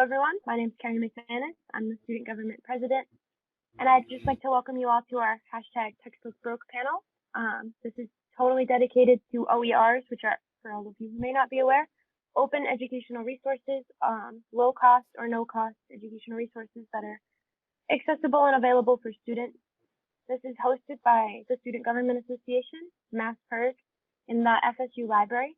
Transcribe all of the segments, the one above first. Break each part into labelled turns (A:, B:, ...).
A: everyone. My name is Karen McManus. I'm the Student Government President, and I'd just like to welcome you all to our hashtag Textbook Broke panel. This is totally dedicated to OERs, which are, for all of you who may not be aware, open educational resources, low cost or no cost educational resources that are accessible and available for students. This is hosted by the Student Government Association, MassPIRG, in the FSU Library.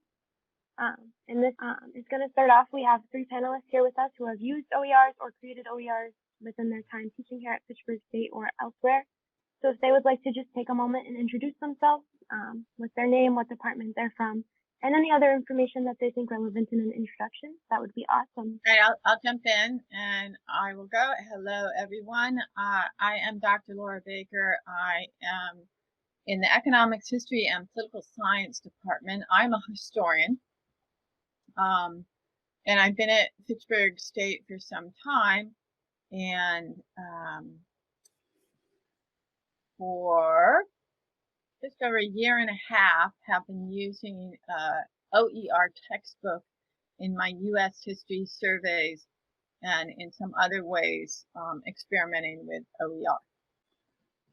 A: And this is going to start off. We have three panelists here with us who have used OERs or created OERs within their time teaching here at Fitchburg State or elsewhere. So if they would like to just take a moment and introduce themselves with their name, what department they're from, and any other information that they think relevant in an introduction, that would be awesome.
B: All right, I'll jump in and I will go. Hello, everyone. I am Dr. Laura Baker. I am in the Economics, History, and Political Science Department. I'm a historian. And I've been at Fitchburg State for some time, and for just over a year and a half have been using OER textbook in my U.S. history surveys and in some other ways experimenting with OER.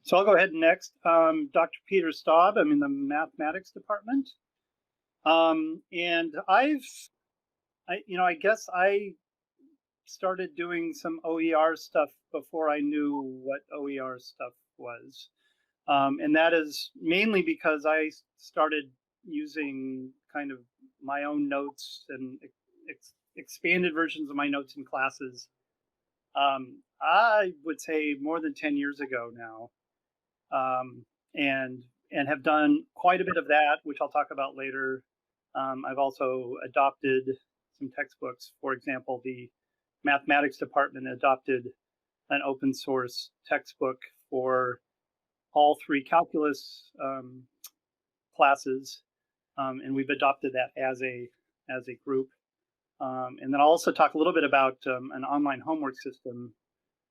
C: So I'll go ahead next. Dr. Peter Staub, I'm in the mathematics department. And I guess I started doing some OER stuff before I knew what OER stuff was. And that is mainly because I started using kind of my own notes and expanded versions of my notes in classes. I would say more than 10 years ago now. And have done quite a bit of that, which I'll talk about later. I've also adopted some textbooks. For example, the mathematics department adopted an open source textbook for all three calculus classes, and we've adopted that as a group. And then I'll also talk a little bit about an online homework system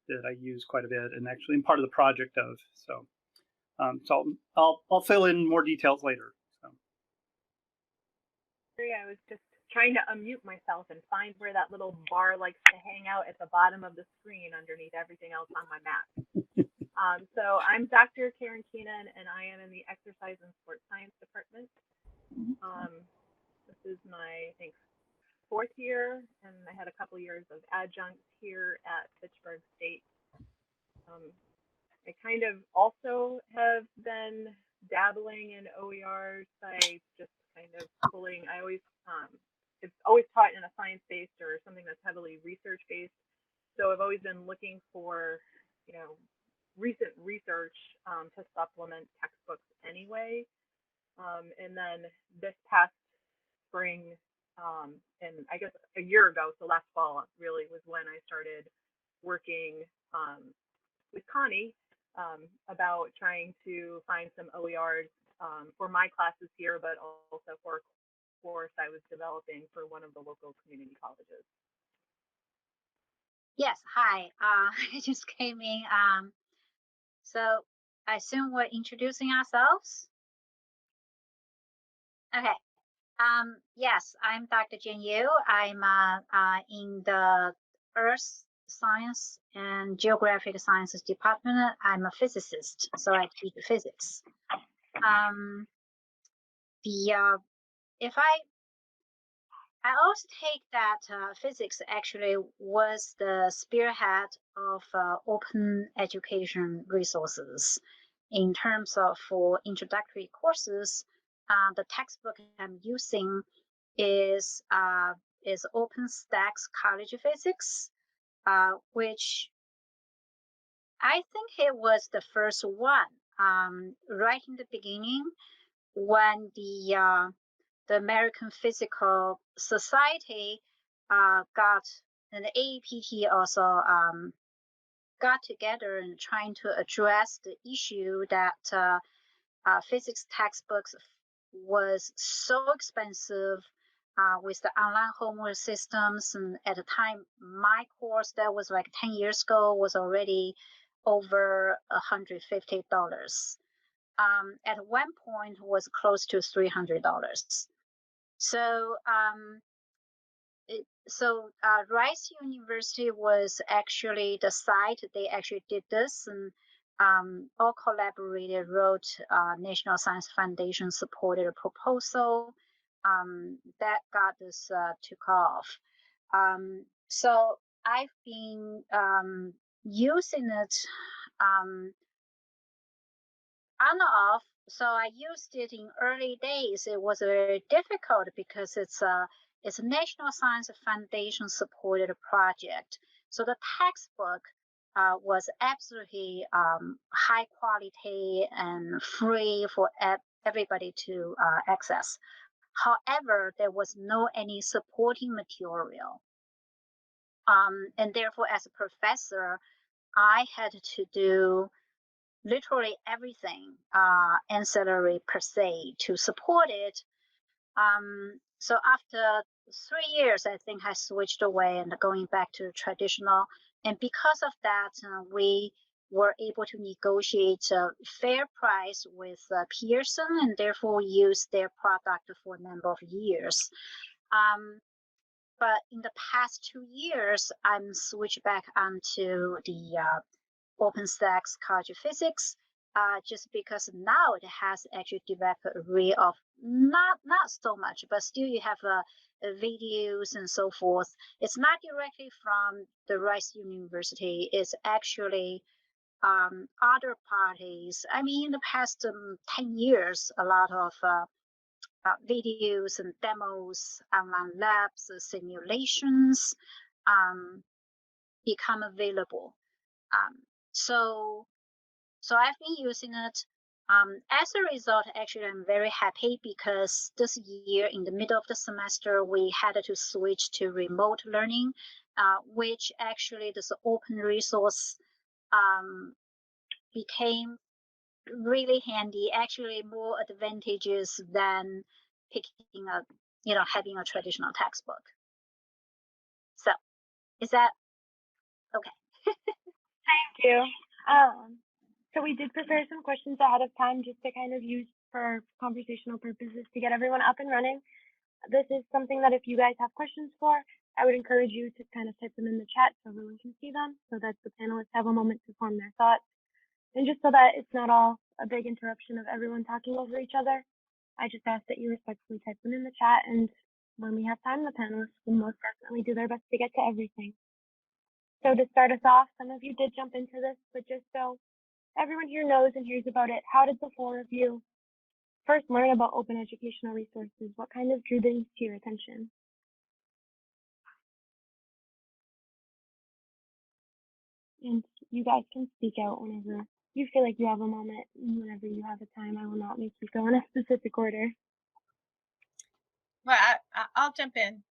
C: that I use quite a bit, and actually I'm part of the project of. So I'll fill in more details later. So.
D: I was just trying to unmute myself and find where that little bar likes to hang out at the bottom of the screen underneath everything else on my map. So I'm Dr. Karen Keenan, and I am in the Exercise and Sports Science Department. This is my, I think, fourth year, and I had a couple years of adjunct here at Fitchburg State. I kind of also have been dabbling in OERs by just kind of pulling. It's always taught in a science-based or something that's heavily research-based. So I've always been looking for, recent research to supplement textbooks anyway. And then this past spring, and I guess a year ago, so last fall really was when I started working with Connie about trying to find some OERs for my classes here, but also for a course I was developing for one of the local community colleges.
E: Yes, hi. I just came in. So I assume we're introducing ourselves. Okay. Yes, I'm Dr. Jin Yu. I'm in the Earth Science and Geographic Sciences department. I'm a physicist, so I teach physics. I also take that physics actually was the spearhead of open education resources. In terms of for introductory courses, the textbook I'm using is OpenStax College Physics, which I think it was the first one right in the beginning when the American Physical Society got, and the AEPT also got together and trying to address the issue that physics textbooks was so expensive with the online homework systems. And at the time, my course that was like 10 years ago was already over $150. At one point was close to $300. So so Rice University was actually the site they actually did this, and all collaborated, wrote National Science Foundation supported a proposal that got this took off. So I've been using it on and off. So I used it in early days. It was very difficult because it's a National Science Foundation supported project. So the textbook was absolutely high quality and free for everybody to access. However, there was no any supporting material. And therefore, as a professor, I had to do literally everything ancillary per se to support it. So after 3 years, I think I switched away and going back to traditional. And because of that, we were able to negotiate a fair price with Pearson, and therefore used their product for a number of years. But in the past 2 years, I'm switched back onto the OpenStax College of Physics, just because now it has actually developed a array of not so much, but still you have videos and so forth. It's not directly from the Rice University. It's actually other parties. I mean, in the past 10 years, a lot of videos and demos, online labs, simulations become available. So I've been using it. As a result, actually, I'm very happy because this year, in the middle of the semester, we had to switch to remote learning, which actually this open resource became really handy. Actually, more advantages than picking a, having a traditional textbook. So, is that okay?
A: Thank you. So we did prepare some questions ahead of time just to kind of use for conversational purposes to get everyone up and running. This is something that if you guys have questions for, I would encourage you to kind of type them in the chat so everyone can see them, so that the panelists have a moment to form their thoughts. And just so that it's not all a big interruption of everyone talking over each other, I just ask that you respectfully type them in the chat, and when we have time, the panelists will most definitely do their best to get to everything. So to start us off, some of you did jump into this, but just so everyone here knows and hears about it, how did the four of you first learn about open educational resources? What kind of drew these to your attention? And you guys can speak out whenever you feel like you have a moment, whenever you have a time. I will not make you go in a specific order.
B: Well, I'll jump in.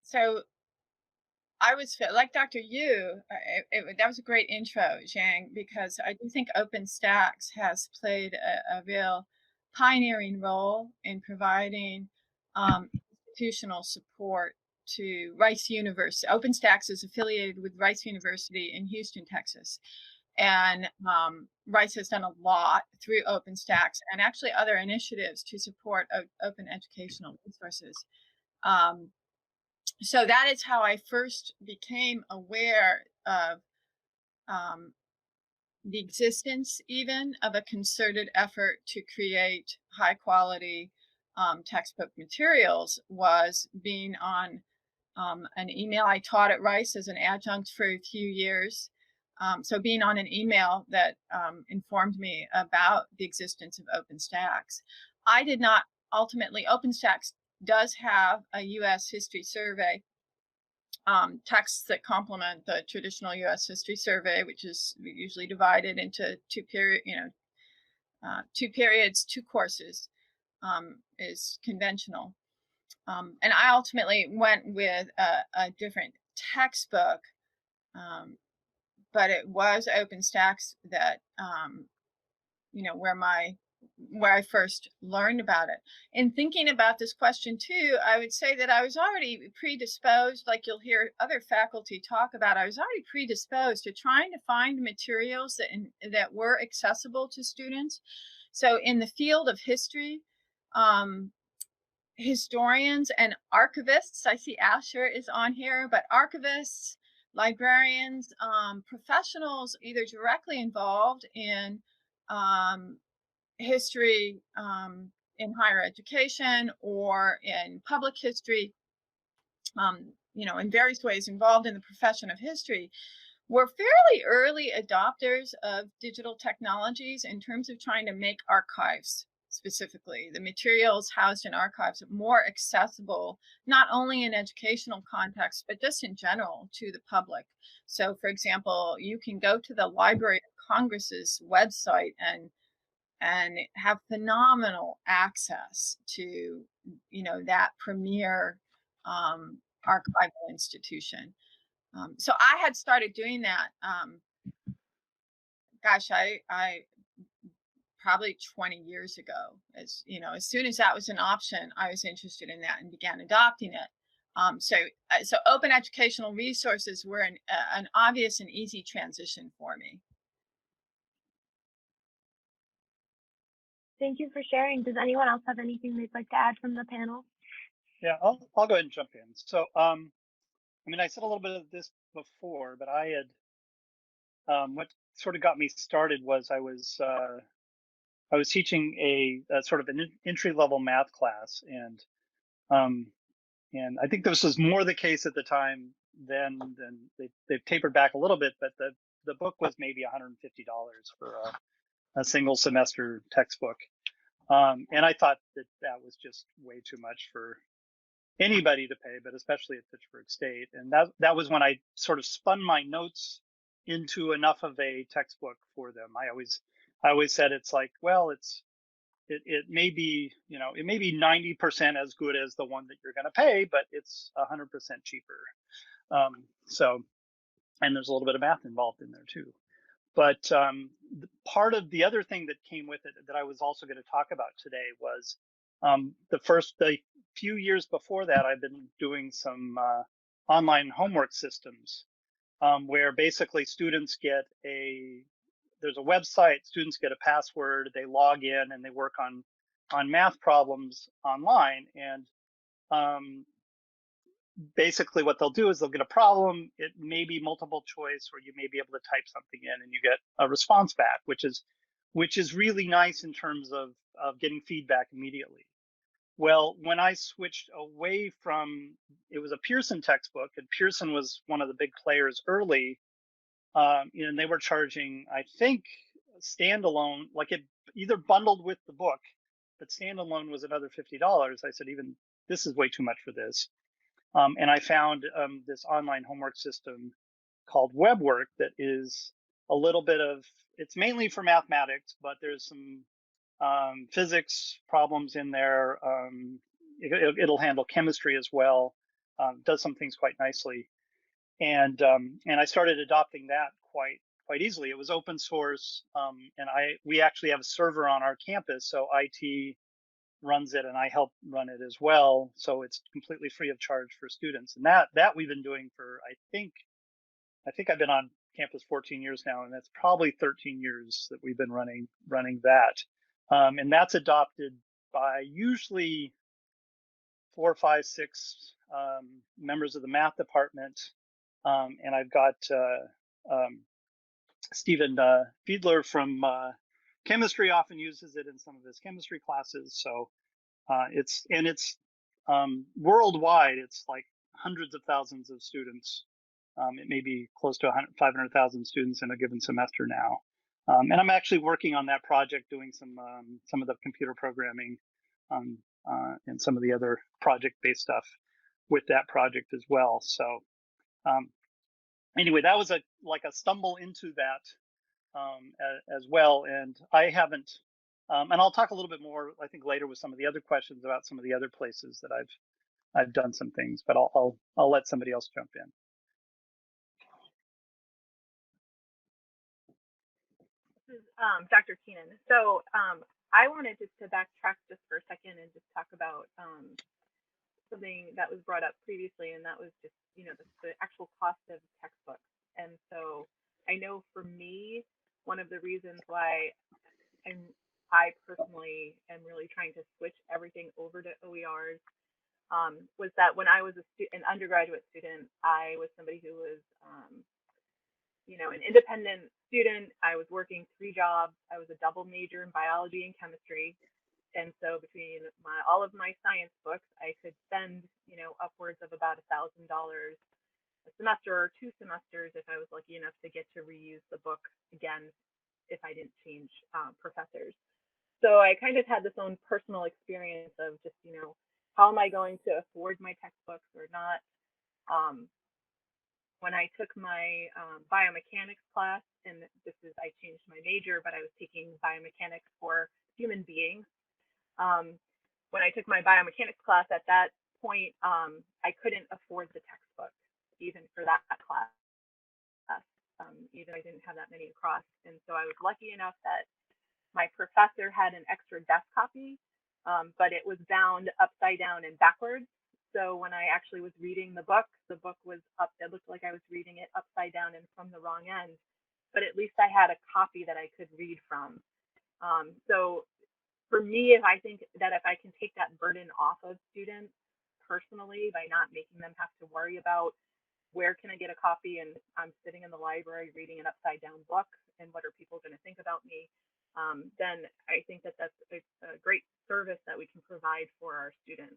B: So I was like Dr. Yu. That was a great intro, Zhang, because I do think OpenStax has played a real pioneering role in providing institutional support to Rice University. OpenStax is affiliated with Rice University in Houston, Texas. And Rice has done a lot through OpenStax and actually other initiatives to support open educational resources. So that is how I first became aware of the existence even of a concerted effort to create high quality textbook materials, was being on an email. I taught at Rice as an adjunct for a few years. So being on an email that informed me about the existence of OpenStax. I did not ultimately, OpenStax does have a U.S. history survey, texts that complement the traditional U.S. history survey, which is usually divided into two periods, two courses, is conventional. And I ultimately went with a different textbook, but it was OpenStax that, where I first learned about it. In thinking about this question too, I would say that I was already predisposed, like you'll hear other faculty talk about, I was already predisposed to trying to find materials that were accessible to students. So in the field of history, historians and archivists. I see Asher is on here, but archivists, librarians, professionals either directly involved in history in higher education or in public history, in various ways involved in the profession of history, were fairly early adopters of digital technologies in terms of trying to make archives, specifically the materials housed in archives, more accessible, not only in educational context, but just in general to the public. So, for example, you can go to the Library of Congress's website and have phenomenal access to, that premier archival institution. So I had started doing that. I probably 20 years ago. As soon as that was an option, I was interested in that and began adopting it. So open educational resources were an obvious and easy transition for me.
A: Thank you for sharing. Does anyone else have anything they'd like to add from the panel?
C: Yeah, I'll go ahead and jump in. So, I said a little bit of this before, but I had what sort of got me started was I was teaching a sort of an entry-level math class, and I think this was more the case at the time. Then they've tapered back a little bit, but the book was maybe $150 for a single semester textbook, and I thought that was just way too much for anybody to pay, but especially at Fitchburg State. And that was when I sort of spun my notes into enough of a textbook for them. I always said it's like, well, it may be, it may be 90% as good as the one that you're going to pay, but it's 100% cheaper. And there's a little bit of math involved in there too. But part of the other thing that came with it that I was also going to talk about today was the few years before that, I've been doing some online homework systems where basically students get there's a website, students get a password, they log in and they work on math problems online. And basically what they'll do is they'll get a problem. It may be multiple choice, or you may be able to type something in and you get a response back, which is really nice in terms of getting feedback immediately. Well, when I switched away from, it was a Pearson textbook, and Pearson was one of the big players early, and they were charging, I think, standalone, like it either bundled with the book, but standalone was another $50. I said, even this is way too much for this. And I found this online homework system called WebWork that is a little bit of, it's mainly for mathematics, but there's some physics problems in there. It'll handle chemistry as well. Does some things quite nicely, and I started adopting that quite easily. It was open source, and we actually have a server on our campus, so IT runs it and I help run it as well. So it's completely free of charge for students, and that we've been doing for I think I've been on campus 14 years now, and that's probably 13 years that we've been running that. And that's adopted by usually 4, 5, 6 members of the math department. And I've got Stephen Fiedler from chemistry often uses it in some of his chemistry classes. So it's worldwide. It's like hundreds of thousands of students. It may be close to 500,000 students in a given semester now. And I'm actually working on that project, doing some of the computer programming and some of the other project-based stuff with that project as well. So anyway, that was a stumble into that as well. And I haven't, and I'll talk a little bit more, I think, later with some of the other questions about some of the other places that I've done some things, but I'll let somebody else jump in.
D: This is Dr. Keenan. So I wanted just to backtrack just for a second and just talk about something that was brought up previously, and that was just, the actual cost of textbooks. And so I know for me, one of the reasons why I personally am really trying to switch everything over to OERs was that when I was an undergraduate student, I was somebody who was, an independent student. I was working 3 jobs. I was a double major in biology and chemistry. And so between all of my science books, I could spend, upwards of about $1,000 a semester or 2 semesters if I was lucky enough to get to reuse the book again if I didn't change professors. So I kind of had this own personal experience of just, how am I going to afford my textbooks or not? Um, when I took my biomechanics class, and I changed my major, but I was taking biomechanics for human beings. Um, when I took my biomechanics class at that point, I couldn't afford the textbook even for that class. Even I didn't have that many across. And so I was lucky enough that my professor had an extra desk copy, but it was bound upside down and backwards. So when I actually was reading the book was up. It looked like I was reading it upside down and from the wrong end. But at least I had a copy that I could read from. So for me, if I think that if I can take that burden off of students personally by not making them have to worry about where can I get a copy and I'm sitting in the library reading an upside down book and what are people going to think about me, then I think that that's a great service that we can provide for our students.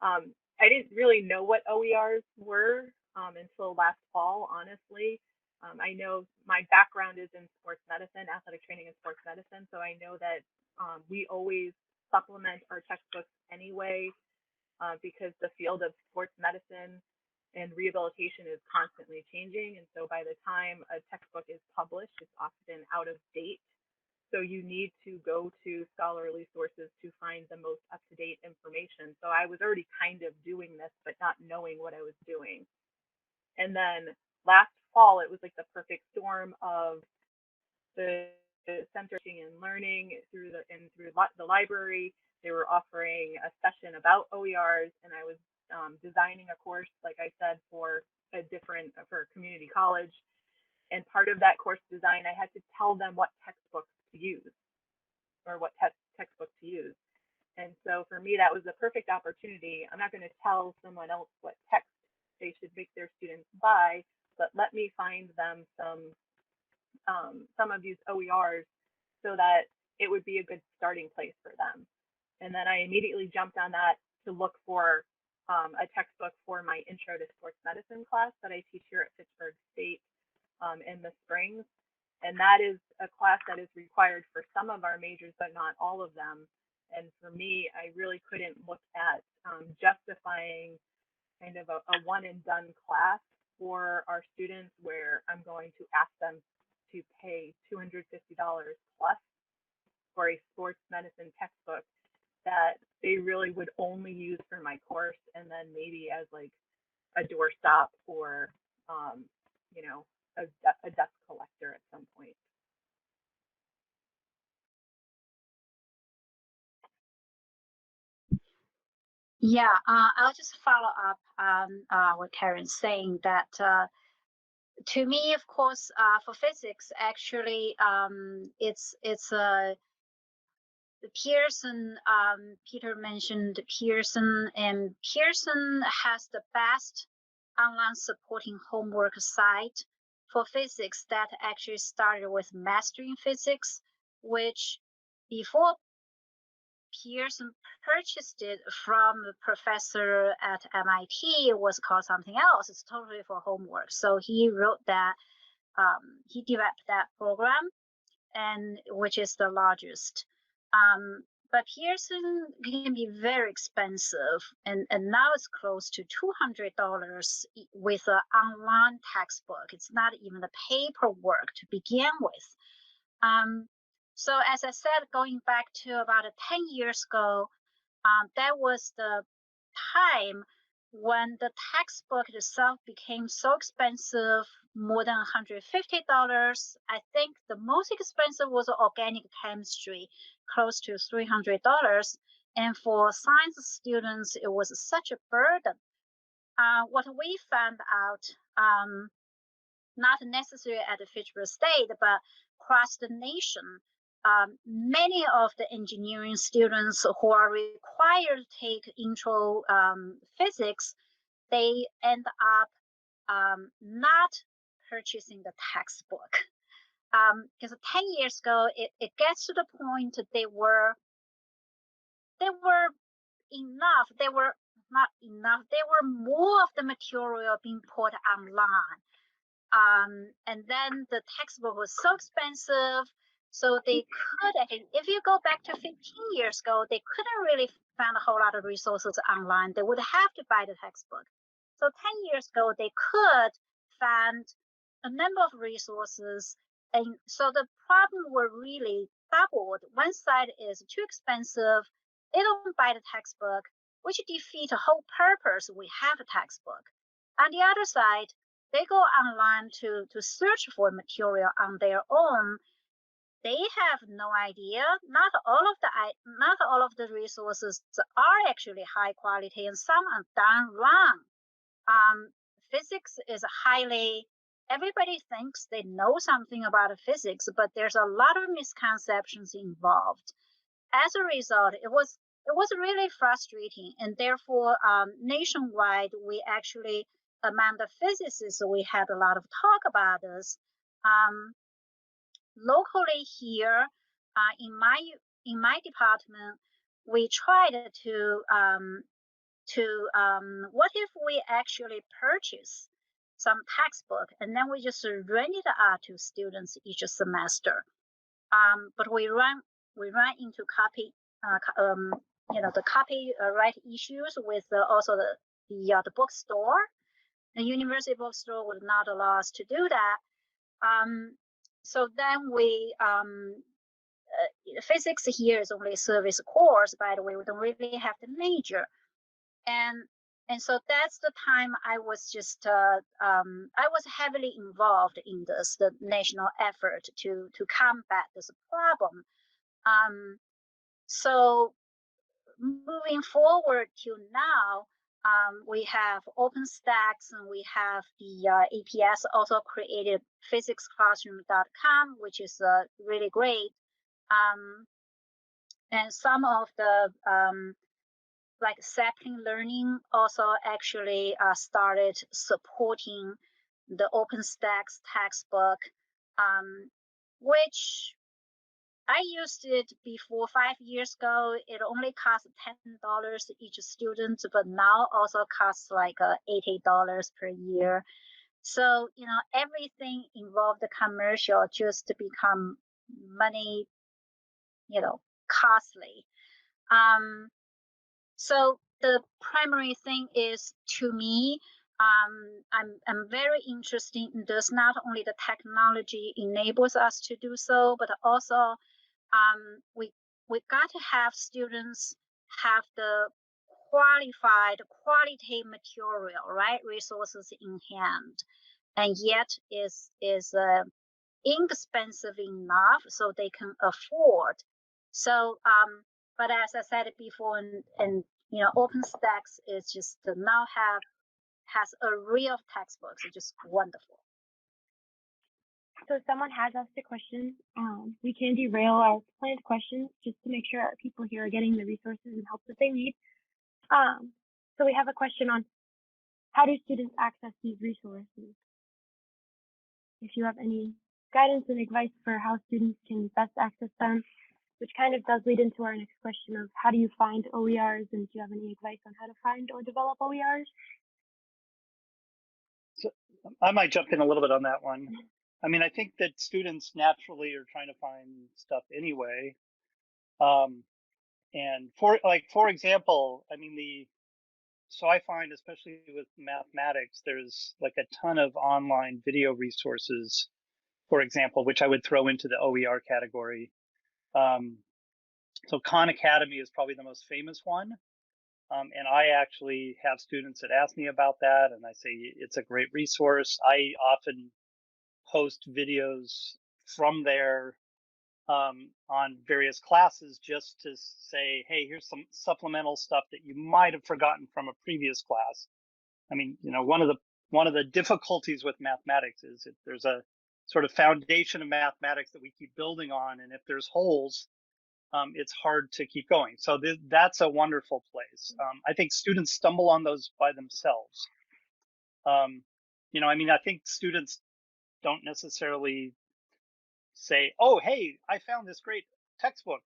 D: I didn't really know what OERs were until last fall, honestly. I know my background is in sports medicine, athletic training and sports medicine, so I know that we always supplement our textbooks anyway because the field of sports medicine and rehabilitation is constantly changing. And so by the time a textbook is published, it's often out of date. So you need to go to scholarly sources to find the most up-to-date information. So I was already kind of doing this, but not knowing what I was doing. And then last fall, it was like the perfect storm of the Center for Teaching and Learning through the library. They were offering a session about OERs, and I was designing a course, like I said, for community college. And part of that course design, I had to tell them what textbooks to use or what textbook to use. And so for me, that was the perfect opportunity. I'm not going to tell someone else what text they should make their students buy, but let me find them some of these OERs so that it would be a good starting place for them. And then I immediately jumped on that to look for a textbook for my Intro to Sports Medicine class that I teach here at Fitchburg State in the springs. And that is a class that is required for some of our majors, but not all of them. And for me, I really couldn't look at justifying kind of a one and done class for our students where I'm going to ask them to pay $250 plus for a sports medicine textbook that they really would only use for my course and then maybe as like a doorstop or a desk collector at some point.
E: Yeah, I'll just follow up on what Karen's saying that to me, of course, for physics, actually, it's Pearson. Peter mentioned Pearson, and Pearson has the best online supporting homework site for physics that actually started with Mastering Physics, which before Pearson purchased it from a professor at MIT. It was called something else. It's totally for homework. So he wrote that, he developed that program, and which is the largest. But Pearson can be very expensive, and now it's close to $200 with an online textbook. It's not even the paperwork to begin with. So as I said, going back to about 10 years ago, that was the time when the textbook itself became so expensive, more than $150. I think the most expensive was organic chemistry, close to $300. And for science students, it was such a burden. What we found out, not necessarily at the Fitchburg State, but across the nation, many of the engineering students who are required to take intro physics, they end up not purchasing the textbook. Because 10 years ago, it gets to the point that they were enough. They were not enough. There were more of the material being put online. And then the textbook was so expensive. So they could, if you go back to 15 years ago, they couldn't really find a whole lot of resources online. They would have to buy the textbook. So 10 years ago, they could find a number of resources. And so the problem were really doubled. One side is too expensive. They don't buy the textbook, which defeats the whole purpose we have a textbook. On the other side, they go online to search for material on their own. They have no idea. Not all of the resources are actually high quality, and some are done wrong. Physics is highly. Everybody thinks they know something about physics, but there's a lot of misconceptions involved. As a result, it was really frustrating, and therefore, nationwide, we actually, among the physicists, we had a lot of talk about this. Locally here, in my department, we tried to what if we actually purchase some textbook and then we just rent it out to students each semester. But we run into the copyright issues with also the bookstore. The university bookstore would not allow us to do that. So then we physics here is only a service course. By the way, we don't really have the major, and so that's the time I was just I was heavily involved in the national effort to combat this problem. So moving forward to now, we have OpenStax and we have the APS also created physicsclassroom.com, which is really great. And some of the like Sapling Learning also actually started supporting the OpenStax textbook, which I used it before 5 years ago. It only cost $10 each student, but now also costs like $80 per year. So, everything involved the commercial just to become money, costly. So the primary thing is, to me, I'm very interested in this. Not only the technology enables us to do so, but also we got to have students have the quality material, right? Resources in hand, and yet is inexpensive enough so they can afford. So, but as I said before, and OpenStax is just now has a real textbooks, it's just wonderful.
A: So someone has asked a question. We can derail our planned questions just to make sure our people here are getting the resources and help that they need. So we have a question on how do students access these resources? If you have any guidance and advice for how students can best access them, which kind of does lead into our next question of how do you find OERs, and do you have any advice on how to find or develop OERs?
C: So I might jump in a little bit on that one. I mean, I think that students naturally are trying to find stuff anyway. And for example, I mean, so I find, especially with mathematics, there's like a ton of online video resources, for example, which I would throw into the OER category. So Khan Academy is probably the most famous one. And I actually have students that ask me about that, and I say it's a great resource. I often post videos from there on various classes just to say, hey, here's some supplemental stuff that you might have forgotten from a previous class. I mean, one of the difficulties with mathematics is that there's a sort of foundation of mathematics that we keep building on. And if there's holes, it's hard to keep going. So that's a wonderful place. I think students stumble on those by themselves. I mean, I think students don't necessarily say, "Oh, hey, I found this great textbook.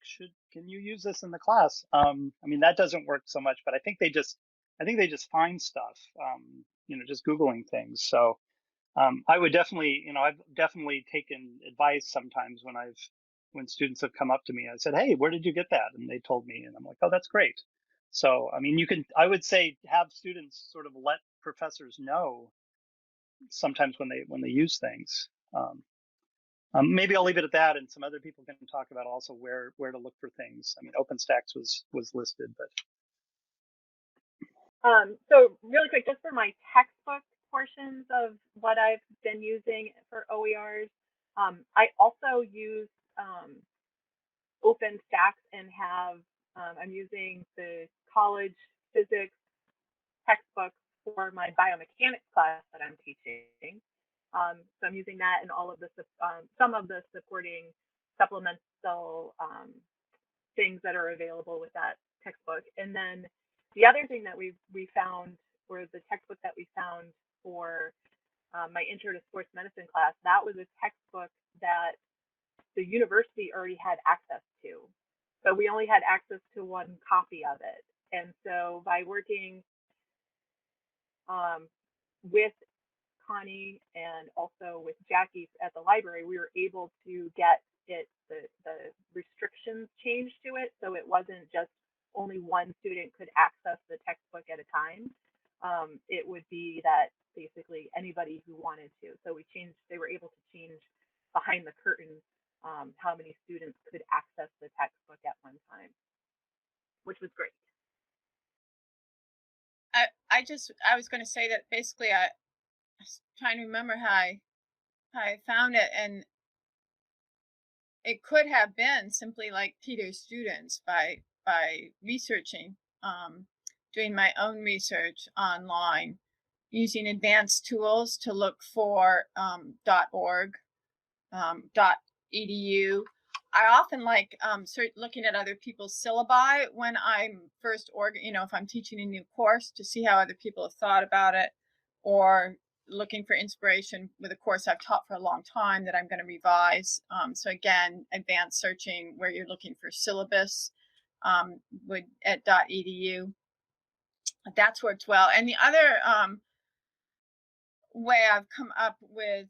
C: Can you use this in the class?" I mean, that doesn't work so much, but I think they just find stuff. Just Googling things. So I would definitely, I've definitely taken advice sometimes when students have come up to me. I said, "Hey, where did you get that?" And they told me, and I'm like, "Oh, that's great." So I mean, I would say have students sort of let professors know sometimes when they use things. Maybe I'll leave it at that, and some other people can talk about also where to look for things. I mean, OpenStax was listed, but
D: So really quick, just for my textbook portions of what I've been using for OERs, I also use OpenStax and I'm using the college physics textbook for my biomechanics class that I'm teaching. So I'm using that and some of the supporting supplemental things that are available with that textbook. And then the other thing that we found, or the textbook that we found for my Intro to Sports Medicine class, that was a textbook that the university already had access to. So we only had access to one copy of it. And so by working with Connie and also with Jackie at the library, we were able to get the restrictions changed to it, so it wasn't just only one student could access the textbook at a time. It would be that basically anybody who wanted to. So they were able to change behind the curtain how many students could access the textbook at one time, which was great.
B: I was going to say that basically I was trying to remember how I found it, and it could have been simply like Peter's students by researching, doing my own research online, using advanced tools to look for .org, .edu. I often like looking at other people's syllabi when I'm if I'm teaching a new course, to see how other people have thought about it, or looking for inspiration with a course I've taught for a long time that I'm going to revise. So again, advanced searching where you're looking for syllabus at .edu. That's worked well. And the other way I've come up with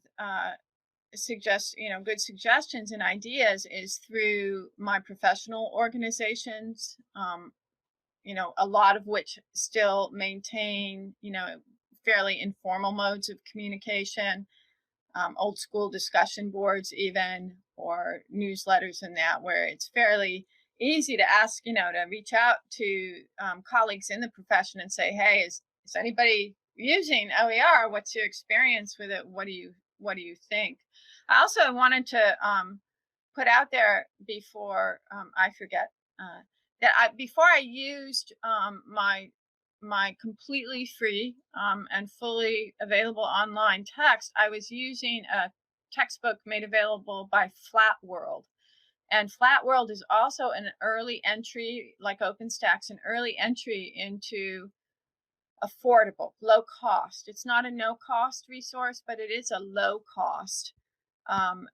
B: good suggestions and ideas is through my professional organizations, a lot of which still maintain, fairly informal modes of communication, old school discussion boards even, or newsletters and that, where it's fairly easy to ask, to reach out to colleagues in the profession and say, hey, is anybody using OER? What's your experience with it? What do you think? I also wanted to put out there before I forget that before I used my completely free and fully available online text, I was using a textbook made available by Flatworld. And Flatworld is also an early entry, like OpenStax, an early entry into affordable, low cost. It's not a no cost resource, but it is a low cost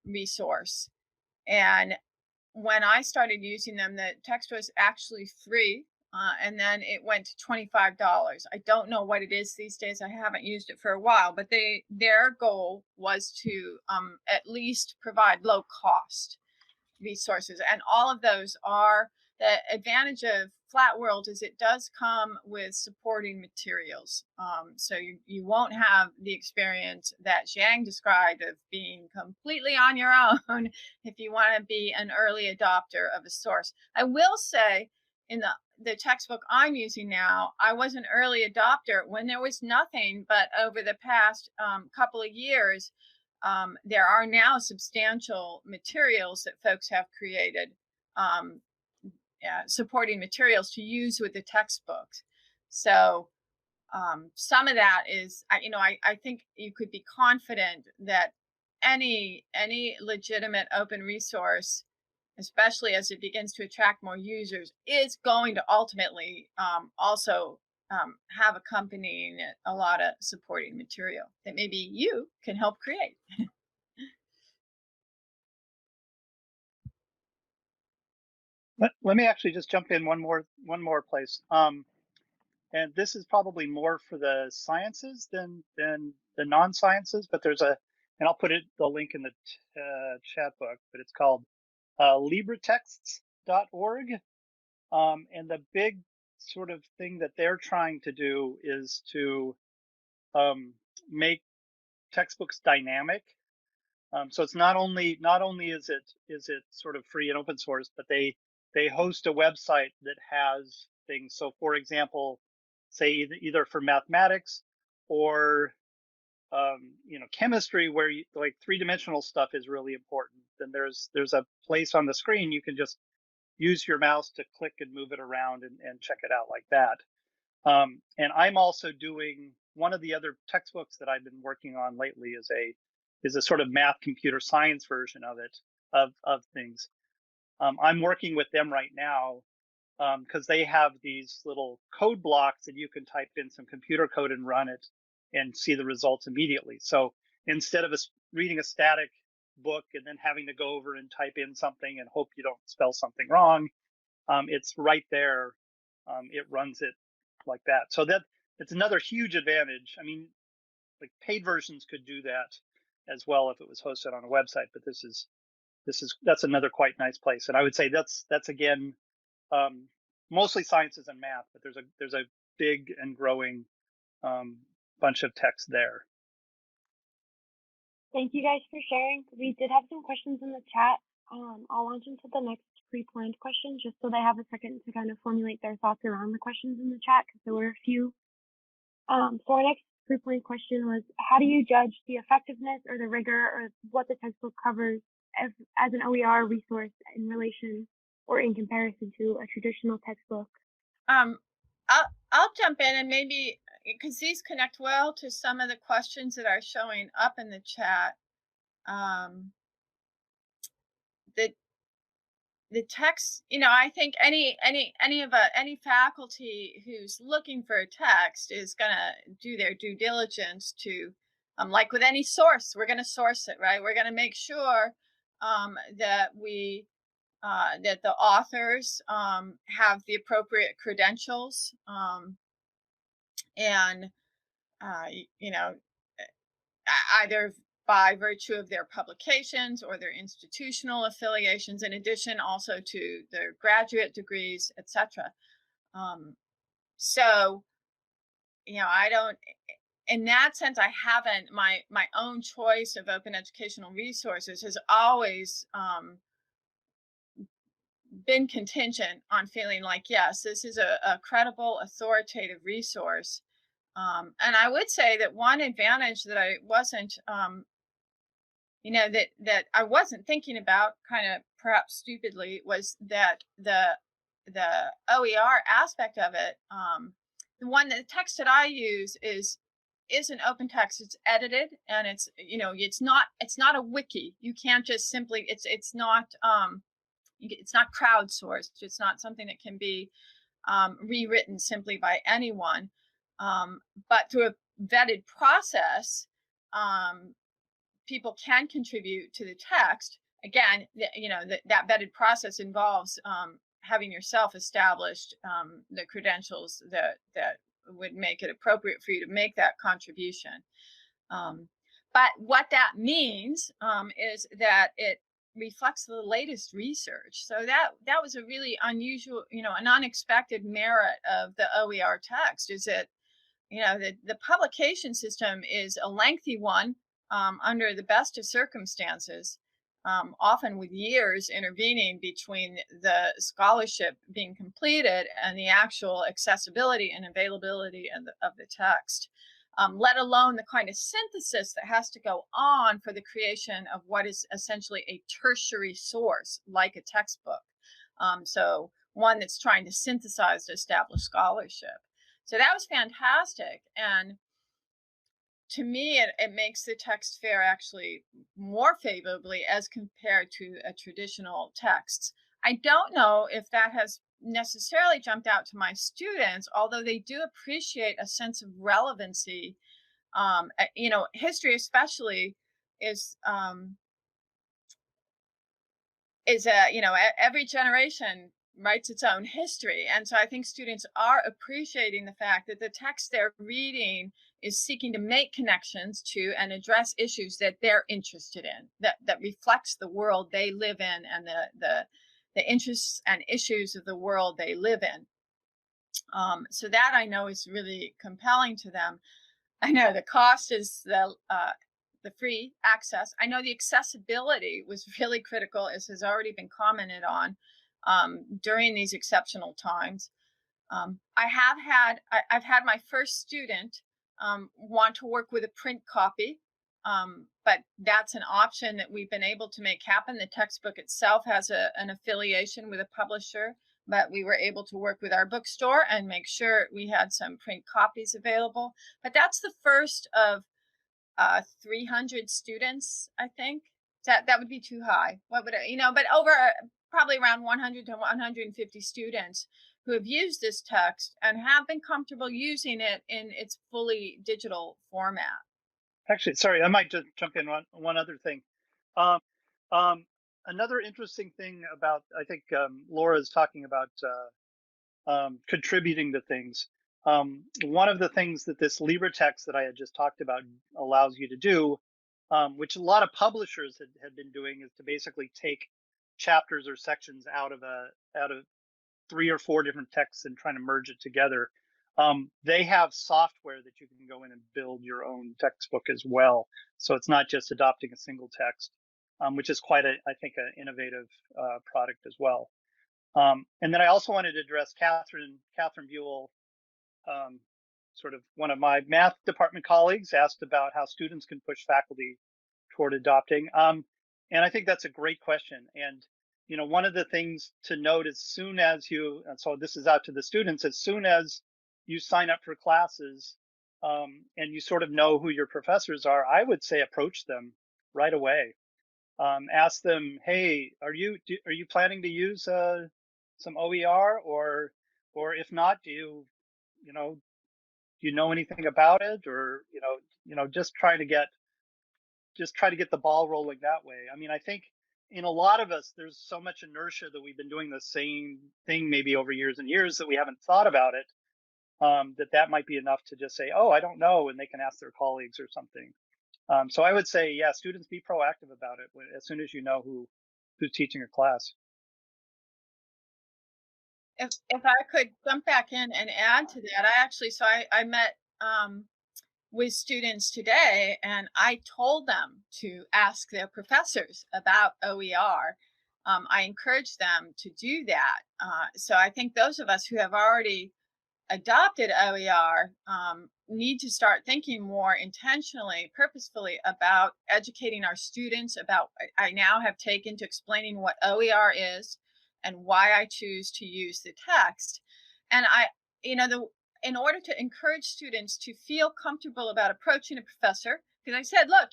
B: resource. And when I started using them, the text was actually free. And then it went to $25. I don't know what it is these days. I haven't used it for a while, but their goal was to at least provide low cost resources. And all of those are, the advantage of Flatworld is it does come with supporting materials. So you won't have the experience that Zhang described of being completely on your own if you want to be an early adopter of a source. I will say, in the textbook I'm using now, I was an early adopter when there was nothing, but over the past couple of years, there are now substantial materials that folks have created, supporting materials to use with the textbooks. So some of that is, I think you could be confident that any legitimate open resource, especially as it begins to attract more users, is going to ultimately also have accompanying it a lot of supporting material that maybe you can help create.
C: Let me actually just jump in one more place. And this is probably more for the sciences than the non-sciences, but there's and I'll put the link in the chat book, but it's called libretexts.org. And the big sort of thing that they're trying to do is to make textbooks dynamic. So it's not only is it sort of free and open source, but they host a website that has things. So for example, say either for mathematics or chemistry, where like three-dimensional stuff is really important, then there's a place on the screen you can just use your mouse to click and move it around and check it out like that. And I'm also doing one of the other textbooks that I've been working on lately is a sort of math computer science version of it, of things. I'm working with them right now because they have these little code blocks that you can type in some computer code and run it and see the results immediately. So instead of reading a static book and then having to go over and type in something and hope you don't spell something wrong, it's right there. It runs it like that. So it's another huge advantage. I mean, like paid versions could do that as well if it was hosted on a website, but that's another quite nice place. And I would say that's again mostly sciences and math, but there's a big and growing bunch of text there.
A: Thank you guys for sharing. We did have some questions in the chat. I'll launch into the next pre-planned question just so they have a second to kind of formulate their thoughts around the questions in the chat, because there were a few. So our next pre-planned question was, how do you judge the effectiveness or the rigor or what the textbook covers as an OER resource in relation or in comparison to a traditional textbook?
B: I'll jump in, and maybe because these connect well to some of the questions that are showing up in the chat. The text, I think any faculty who's looking for a text is gonna do their due diligence to, like with any source, we're gonna source it, right? We're gonna make sure that that the authors have the appropriate credentials, and either by virtue of their publications or their institutional affiliations, in addition also to their graduate degrees, etc. So, I don't, in that sense, I haven't, my own choice of open educational resources has always been contingent on feeling like, yes, this is a credible, authoritative resource. And I would say that one advantage that I wasn't, that I wasn't thinking about, kind of perhaps stupidly, was that the OER aspect of it, the text that I use is an open text. It's edited, and it's not a wiki. You can't just simply, it's not crowdsourced. It's not something that can be rewritten simply by anyone, but through a vetted process. People can contribute to the text. Again, that vetted process involves having yourself established the credentials that would make it appropriate for you to make that contribution. But what that means is that it reflects the latest research. So that was a really unusual, an unexpected merit of the OER text, is that the publication system is a lengthy one. Under the best of circumstances, often with years intervening between the scholarship being completed and the actual accessibility and availability of the text, let alone the kind of synthesis that has to go on for the creation of what is essentially a tertiary source, like a textbook. So one that's trying to synthesize to establish scholarship. So that was fantastic. And to me, it makes the text fare actually more favorably as compared to a traditional text. I don't know if that has necessarily jumped out to my students, although they do appreciate a sense of relevancy. History especially is every generation writes its own history. And so I think students are appreciating the fact that the text they're reading is seeking to make connections to and address issues that they're interested in, that reflects the world they live in and the interests and issues of the world they live in. So that I know is really compelling to them. I know the cost is the free access. I know the accessibility was really critical, as has already been commented on during these exceptional times. I've had my first student want to work with a print copy, but that's an option that we've been able to make happen. The textbook itself has an affiliation with a publisher, but we were able to work with our bookstore and make sure we had some print copies available. But that's the first of 300 students, I think. That would be too high. What would but over probably around 100 to 150 students who have used this text and have been comfortable using it in its fully digital format.
C: Actually, sorry, I might just jump in on one other thing. Another interesting thing about, I think Laura is talking about contributing to things. One of the things that this LibreText that I had just talked about allows you to do, which a lot of publishers had been doing, is to basically take chapters or sections out of 3 or 4 different texts and trying to merge it together. They have software that you can go in and build your own textbook as well. So it's not just adopting a single text, which is quite I think, an innovative product as well. And then I also wanted to address Catherine Buell, sort of one of my math department colleagues, asked about how students can push faculty toward adopting. And I think that's a great question. And one of the things to note, as soon as you, and so this is out to the students, as soon as you sign up for classes and you sort of know who your professors are, I would say approach them right away. Ask them, hey, are you planning to use some OER, or if not, do you know anything about it, or just try to get the ball rolling that way. I mean, I think in a lot of us, there's so much inertia that we've been doing the same thing maybe over years and years that we haven't thought about it. That might be enough to just say, oh, I don't know, and they can ask their colleagues or something. So I would say, yeah, students, be proactive about it as soon as you know who's teaching a class.
B: If I could jump back in and add to that, I met with students today, and I told them to ask their professors about OER. I encourage them to do that. So I think those of us who have already adopted OER need to start thinking more intentionally, purposefully about educating our students about, I now have taken to explaining what OER is and why I choose to use the text. And in order to encourage students to feel comfortable about approaching a professor, because I said, look,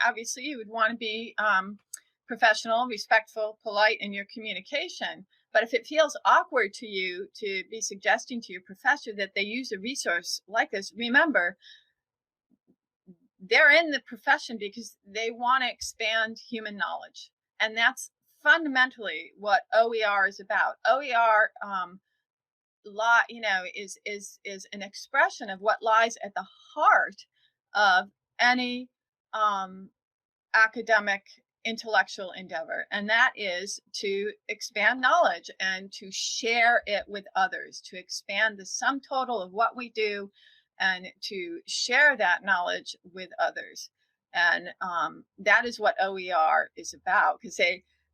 B: obviously you would want to be professional, respectful, polite in your communication. But if it feels awkward to you to be suggesting to your professor that they use a resource like this, remember, they're in the profession because they want to expand human knowledge. And that's fundamentally what OER is about. OER is an expression of what lies at the heart of any academic intellectual endeavor, and that is to expand knowledge and to share it with others, to expand the sum total of what we do and to share that knowledge with others. And that is what OER is about, because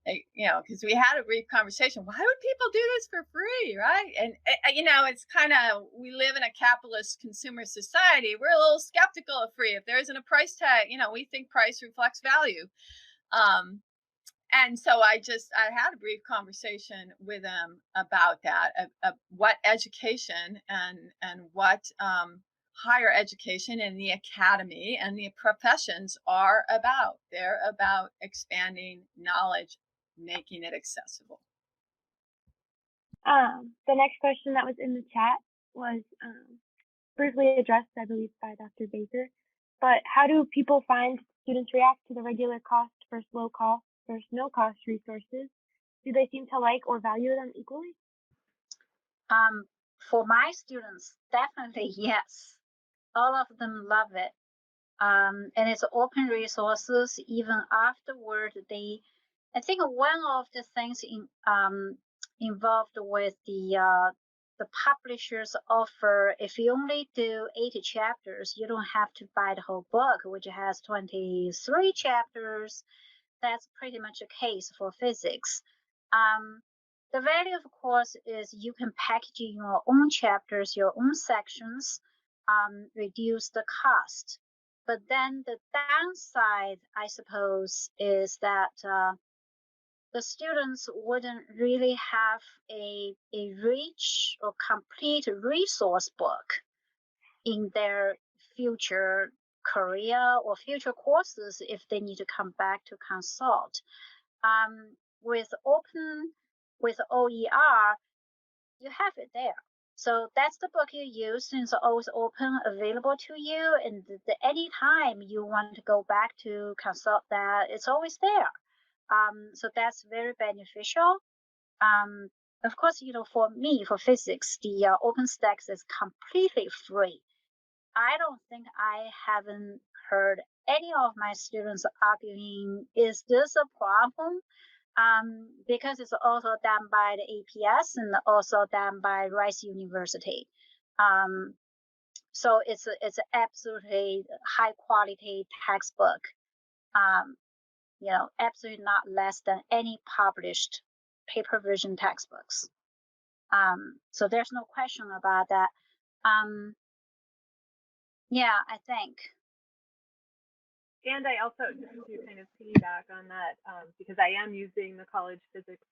B: because we had a brief conversation. Why would people do this for free, right? And it's kind of, we live in a capitalist consumer society. We're a little skeptical of free. If there isn't a price tag, we think price reflects value. And so I had a brief conversation with them about that, of what education and what higher education and the academy and the professions are about. They're about expanding knowledge, making it accessible.
A: The next question that was in the chat was briefly addressed, I believe, by Dr. Baker. But how do people find students react to the regular cost versus low cost versus no cost resources? Do they seem to like or value them equally?
E: For my students, definitely yes. All of them love it. And it's open resources. Even afterward, I think one of the things involved with the publishers offer, if you only do 80 chapters, you don't have to buy the whole book, which has 23 chapters. That's pretty much a case for physics. The value, of course, is you can package in your own chapters, your own sections, reduce the cost. But then the downside, I suppose, is that the students wouldn't really have a rich or complete resource book in their future career or future courses if they need to come back to consult. With OER, you have it there. So that's the book you use, and it's always open, available to you. And any time you want to go back to consult that, it's always there. So that's very beneficial. Of course, for me, for physics, the OpenStax is completely free. I don't think I haven't heard any of my students arguing, is this a problem? Because it's also done by the APS and also done by Rice University. So it's absolutely high quality textbook. Absolutely not less than any published paper version textbooks. So there's no question about that. Yeah, I think.
D: And I also, just to kind of piggyback on that, because I am using the college physics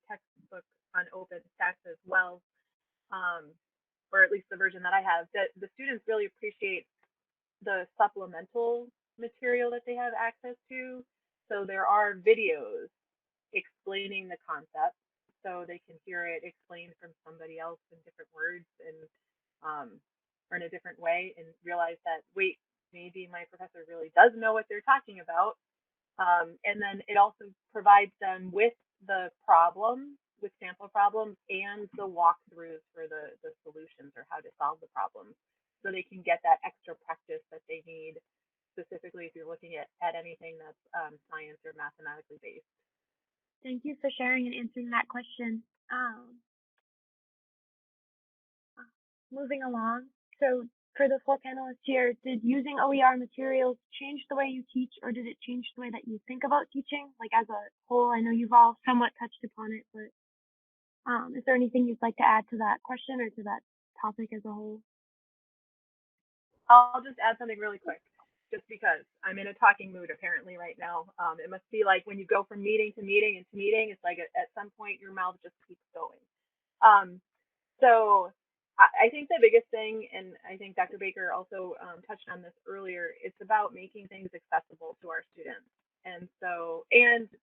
D: textbook on OpenStax as well, or at least the version that I have, that the students really appreciate the supplemental material that they have access to. So there are videos explaining the concept, so they can hear it explained from somebody else in different words and or in a different way, and realize that, wait, maybe my professor really does know what they're talking about. And then it also provides them with the problem, with sample problems, and the walkthroughs for the solutions or how to solve the problems, so they can get that extra practice that they need, specifically if you're looking at anything that's science or mathematically based.
A: Thank you for sharing and answering that question. Moving along, so for the four panelists here, did using OER materials change the way you teach, or did it change the way that you think about teaching? Like as a whole, I know you've all somewhat touched upon it, but is there anything you'd like to add to that question or to that topic as a whole?
D: I'll just add something really quick, just because I'm in a talking mood apparently right now. It must be like when you go from meeting to meeting and to meeting, it's like at some point your mouth just keeps going. So I think the biggest thing, and I think Dr. Baker also touched on this earlier, it's about making things accessible to our students. And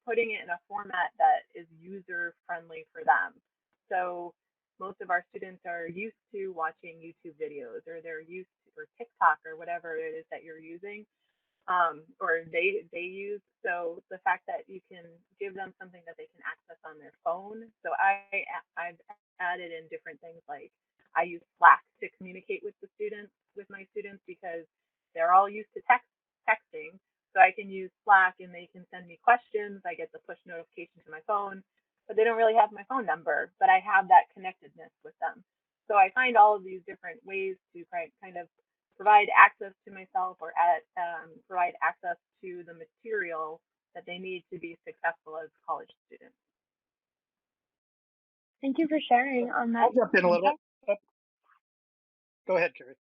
D: putting it in a format that is user friendly for them. So most of our students are used to watching YouTube videos, or they're used to, or TikTok, or whatever it is that you're using, or they use. So the fact that you can give them something that they can access on their phone. So I've added in different things, like I use Slack to communicate with my students, because they're all used to texting. So I can use Slack and they can send me questions. I get the push notification to my phone, but they don't really have my phone number, but I have that connectedness with them. So I find all of these different ways to kind of provide access to myself, or provide access to the material that they need to be successful as college students.
A: Thank you for sharing on that.
C: I'll jump in a little bit. Go ahead, Carrie.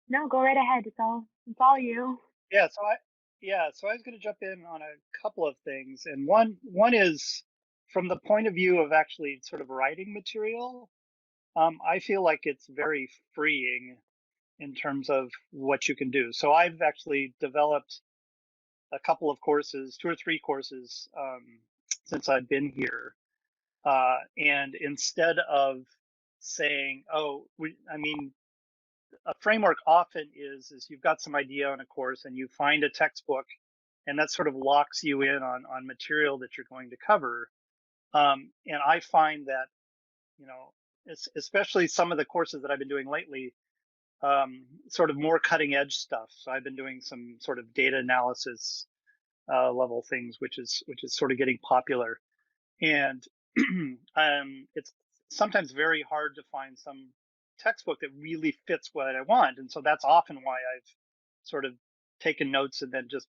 A: No, go right ahead. It's all you.
C: Yeah, so I was going to jump in on a couple of things, and one is from the point of view of actually sort of writing material. I feel like it's very freeing in terms of what you can do. So I've actually developed a couple of courses, 2 or 3 courses, since I've been here. And instead of saying, oh, a framework often is you've got some idea on a course and you find a textbook, and that sort of locks you in on material that you're going to cover. And I find that, especially some of the courses that I've been doing lately, sort of more cutting edge stuff. So I've been doing some sort of data analysis level things, which is sort of getting popular. And it's sometimes very hard to find some textbook that really fits what I want. And so that's often why I've sort of taken notes and then just,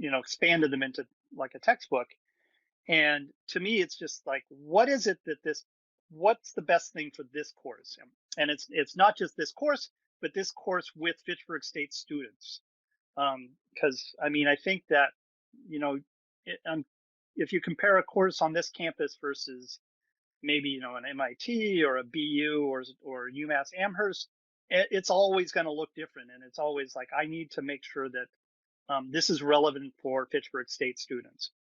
C: expanded them into like a textbook. And to me, it's just like, what is it that what's the best thing for this course? And it's not just this course, but this course with Fitchburg State students. Because I think that, if you compare a course on this campus versus maybe, an MIT or a BU or UMass Amherst, it's always going to look different. And it's always like, I need to make sure that this is relevant for Fitchburg State students.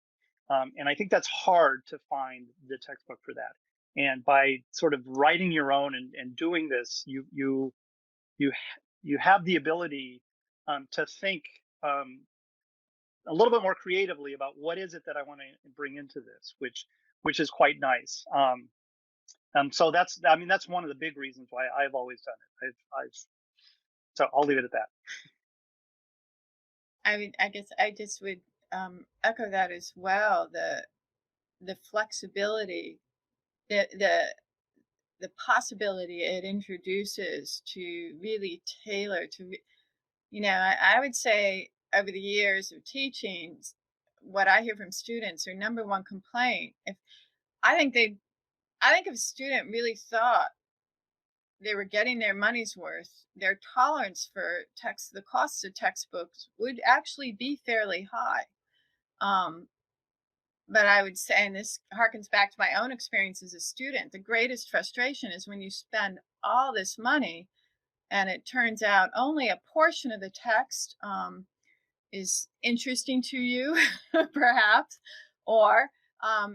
C: And I think that's hard to find the textbook for that. And by sort of writing your own and doing this, you have the ability to think a little bit more creatively about what is it that I want to bring into this, which is quite nice. So that's one of the big reasons why I've always done it. So I'll leave it at that.
B: I guess I just would echo that as well. The flexibility, the possibility it introduces to really tailor to, I would say over the years of teaching, what I hear from students, their number one complaint, I think if a student really thought they were getting their money's worth, their tolerance for the costs of textbooks would actually be fairly high. But I would say, and this harkens back to my own experience as a student, the greatest frustration is when you spend all this money and it turns out only a portion of the text is interesting to you, perhaps, or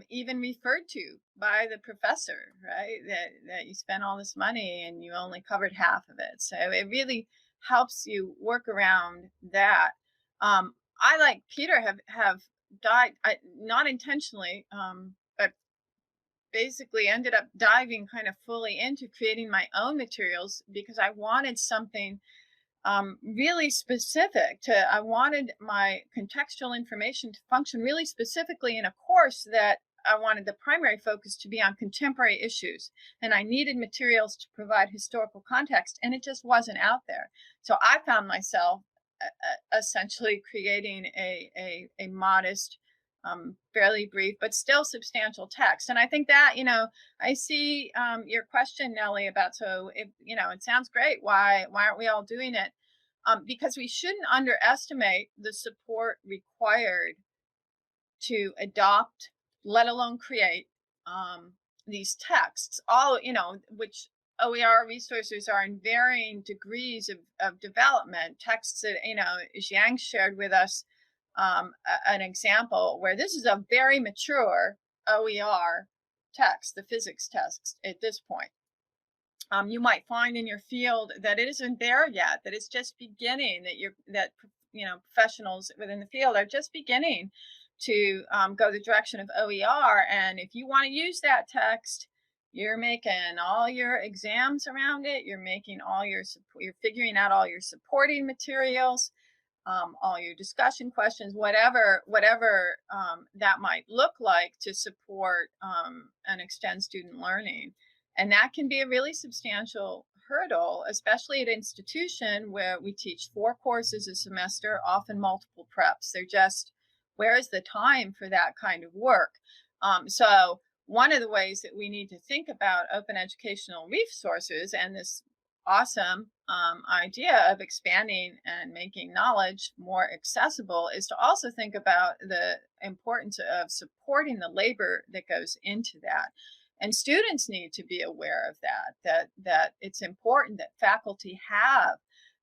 B: even referred to by the professor, right? That you spent all this money and you only covered half of it. So it really helps you work around that. I, like Peter, have not intentionally, but basically ended up diving kind of fully into creating my own materials because I wanted something really specific I wanted my contextual information to function really specifically in a course that I wanted the primary focus to be on contemporary issues, and I needed materials to provide historical context, and it just wasn't out there. So I found myself essentially creating a modest, fairly brief, but still substantial text. And I think that, I see your question, Nellie, about, so it sounds great. Why aren't we all doing it? Because we shouldn't underestimate the support required to adopt, let alone create, these texts, all, which OER resources are in varying degrees of development. Texts that, as Yang shared with us, an example where this is a very mature OER text, the physics text at this point. You might find in your field that it isn't there yet, that it's just beginning, that professionals within the field are just beginning to go the direction of OER. And if you want to use that text, you're making all your exams around it. You're making you're figuring out all your supporting materials, all your discussion questions, whatever that might look like to support and extend student learning. And that can be a really substantial hurdle, especially at an institution where we teach 4 courses a semester, often multiple preps. Where is the time for that kind of work? So one of the ways that we need to think about open educational resources and this awesome idea of expanding and making knowledge more accessible is to also think about the importance of supporting the labor that goes into that. And students need to be aware of that it's important that faculty have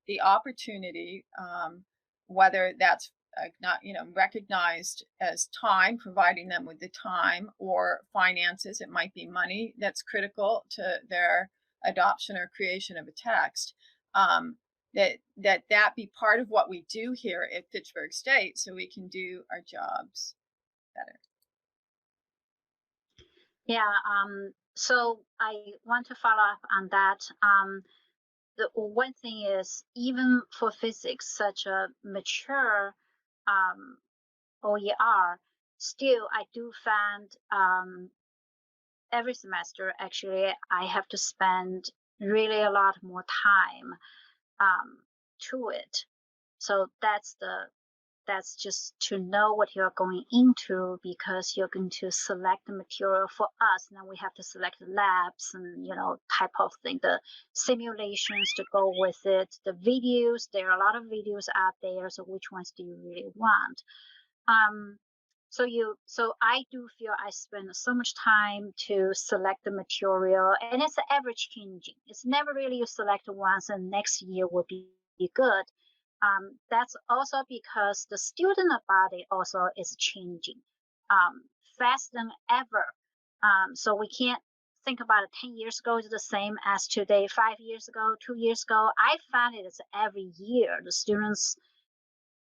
B: the opportunity, whether that's not, recognized as time, providing them with the time, or finances. It might be money that's critical to their adoption or creation of a text. That be part of what we do here at Fitchburg State, so we can do our jobs better.
E: Yeah. So I want to follow up on that. The one thing is, even for physics, such a mature OER, still I do find every semester actually I have to spend really a lot more time to it. So that's just to know what you're going into, because you're going to select the material for us. Now we have to select the labs and type of thing, the simulations to go with it, the videos. There are a lot of videos out there, so which ones do you really want? So I do feel I spend so much time to select the material, and it's ever changing. It's never really you select once and next year will be good. That's also because the student body also is changing faster than ever. So we can't think about it 10 years ago is the same as today, 5 years ago, 2 years ago. I find it is every year the students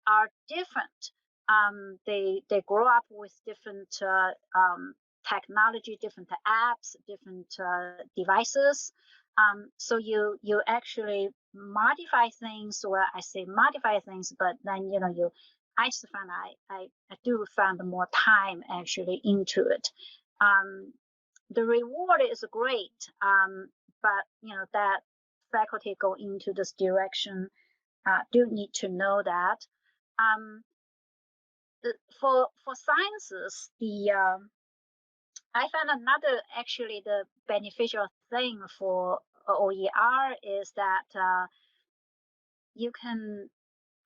E: are different. They grow up with different technology, different apps, different devices. So you actually modify things, or I say modify things, but then I just find I do find more time actually into it. The reward is great, but that faculty go into this direction do need to know that. For sciences, I found another actually the beneficial thing for OER is that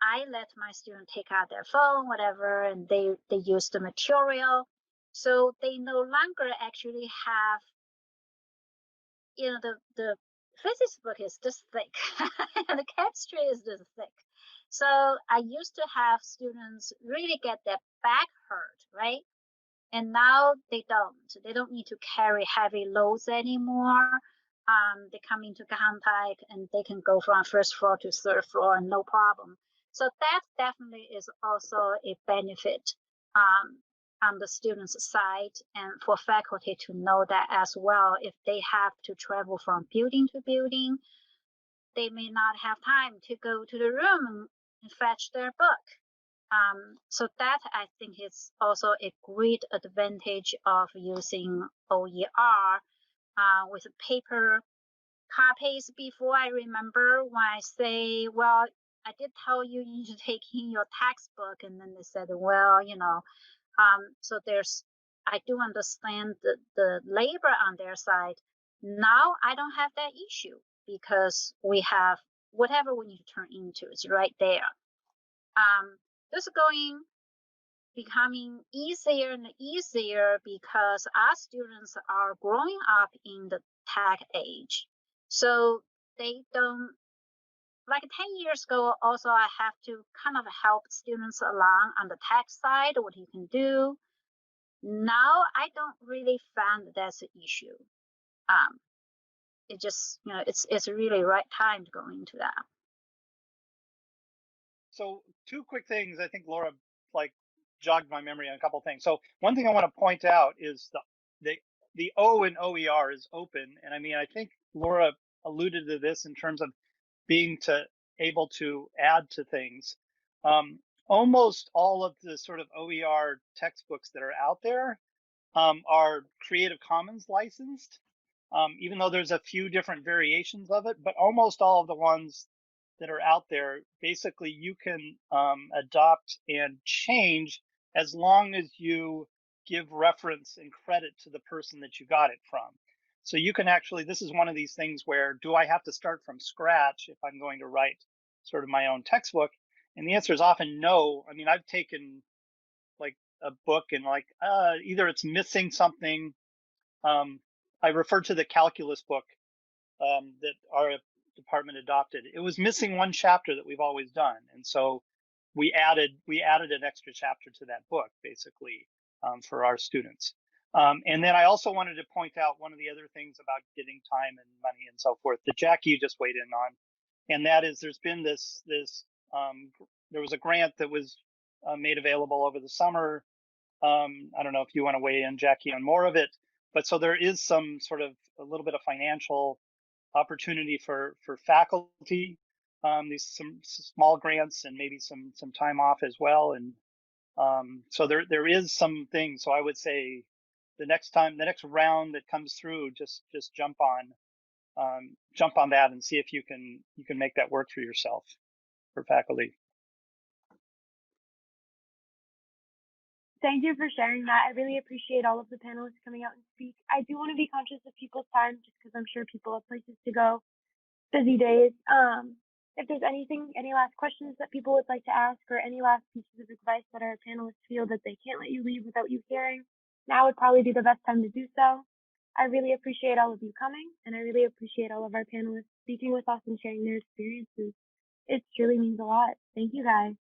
E: I let my student take out their phone, whatever, and they use the material, so they no longer actually have the physics book is this thick and the chemistry is this thick. So I used to have students really get their back hurt, right? And now they don't need to carry heavy loads anymore. They come into contact and they can go from first floor to third floor and no problem. So that definitely is also a benefit on the students' side, and for faculty to know that as well. If they have to travel from building to building, they may not have time to go to the room and fetch their book. So that I think is also a great advantage of using OER with paper copies. Before, I remember when I say, well, I did tell you you need to take in your textbook, and then they said, well, so I do understand the labor on their side. Now I don't have that issue because we have whatever we need to turn into is right there. This becoming easier and easier because our students are growing up in the tech age. So they don't, like 10 years ago, also I have to kind of help students along on the tech side, what you can do. Now I don't really find that's an issue. It just, it's really right time to go into that.
C: So two quick things. I think Laura jogged my memory on a couple things. So one thing I want to point out is the O in OER is open, and I mean I think Laura alluded to this in terms of being able to add to things. Almost all of the sort of OER textbooks that are out there are Creative Commons licensed, even though there's a few different variations of it, but almost all of the ones that are out there, basically you can adopt and change as long as you give reference and credit to the person that you got it from. So you can actually, this is one of these things where, do I have to start from scratch if I'm going to write sort of my own textbook? And the answer is often no. I mean, I've taken like a book and either it's missing something, I referred to the calculus book that our department adopted. It was missing one chapter that we've always done, and so we added an extra chapter to that book, basically, for our students. And then I also wanted to point out one of the other things about getting time and money and so forth that Jackie you just weighed in on, and that is there's been this there was a grant that was made available over the summer. I don't know if you want to weigh in, Jackie, on more of it, but so there is some sort of a little bit of financial opportunity for faculty, these some small grants and maybe some time off as well, and so there is some things. So I would say the next round that comes through, just jump on that and see if you can make that work for yourself for faculty.
A: Thank you for sharing that. I really appreciate all of the panelists coming out and speak. I do want to be conscious of people's time just because I'm sure people have places to go, busy days. If there's any last questions that people would like to ask or any last pieces of advice that our panelists feel that they can't let you leave without you hearing, now would probably be the best time to do so. I really appreciate all of you coming, and I really appreciate all of our panelists speaking with us and sharing their experiences. It truly means a lot. Thank you guys.